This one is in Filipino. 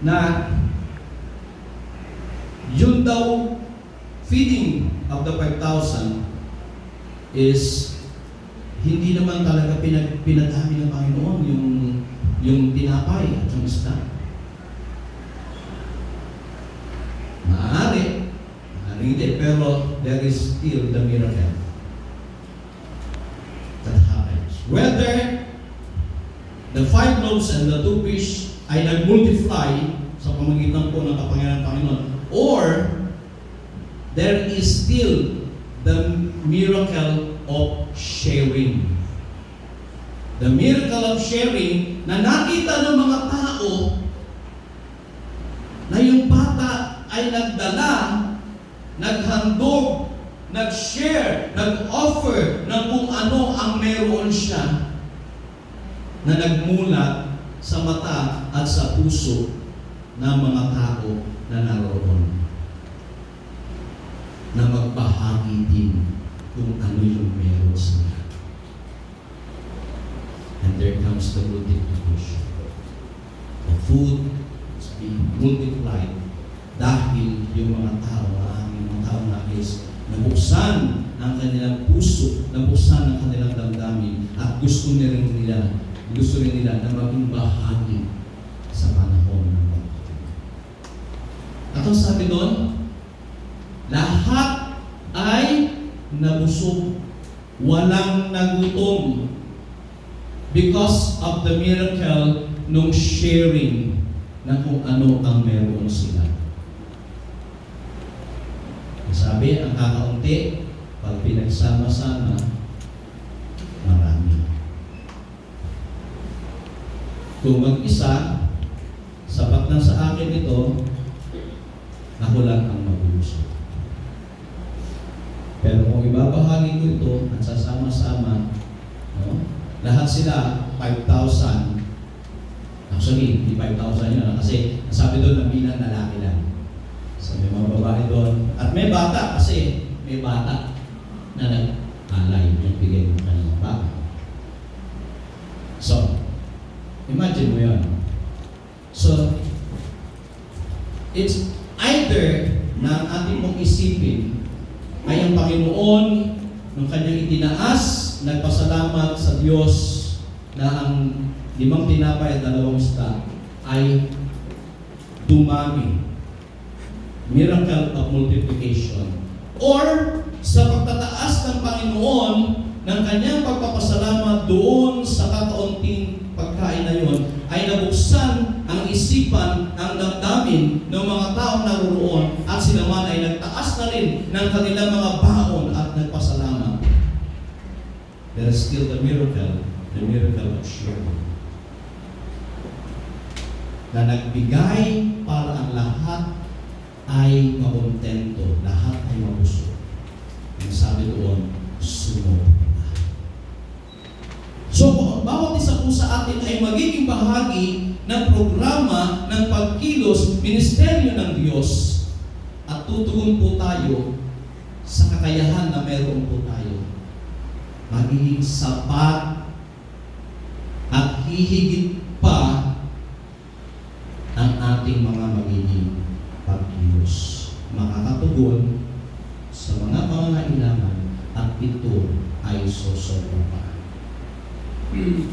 na yun daw feeding of the 5,000 is hindi naman talaga pinadami ng Panginoon yung tinapay at yung isda. Maaari hindi, pero there is still the miracle that happens. Whether the 5 loaves and the 2 fish ay nag-multiply sa pamagitan po ng kapangyarihan ng Panginoon, or there is still the miracle of sharing. The miracle of sharing na nakita ng mga tao na yung bata ay nagdala, naghandog, nag-share, nag-offer ng kung ano ang meron siya na nagmulat sa mata at sa puso ng mga tao na naroon, na magbahagi din kung ano yung meron sila. And there comes the multiplication. The food is being multiplied dahil yung mga tao, mga tao na is nabuksan ang kanilang puso, nabuksan ang kanilang damdamin, at gusto rin nila na maging bahagi sa panahon ng pagkakas. At ang sabi doon, lahat ay nabusog, walang nagutom because of the miracle nung sharing na kung ano ang meron sila. Sabi, ang kakaunti, pag pinagsama-sama, marami. Kung mag-isa, sapat na sa akin ito, ako lang ang magulusog. Pero kung ibabahagi ko ito at sasama-sama, no, lahat sila 5,000. Actually, hindi 5,000 yun. Kasi sabi doon na bilang lalaki lang. So may mga babae doon. At may bata kasi may bata na nag-alay yung bigay ng kanyang bata. So, imagine mo yun. So, it's either na ating mong isipin ay ang Panginoon nung kanyang itinaas, nagpasalamat sa Diyos na ang 5 tinapay at 2 isda ay dumami. Miracle of multiplication. Or sa pagtataas ng Panginoon ng kanyang pagpapasalamat doon sa kakaunting pagkain na yun, ay nabuksan ang isipan, ang damdamin ng mga taong naroon, at sila man ay nagtaas na rin ng kanilang mga baon at nagpasalamat. There is still the miracle of sharing. Na nagbigay para ang lahat ay makontento, lahat ay mabusog. Ang sabi doon, sumobra. So, bawat isa po sa atin ay magiging bahagi ng programa ng pagkilos, ministeryo ng Diyos, at tutugon po tayo sa kakayahan na meron po tayo. Magiging sapat at hihigit pa ang ating mga magiging pagkilos. Makakatugon sa mga pangangailangan, at ito ay sosobra pa.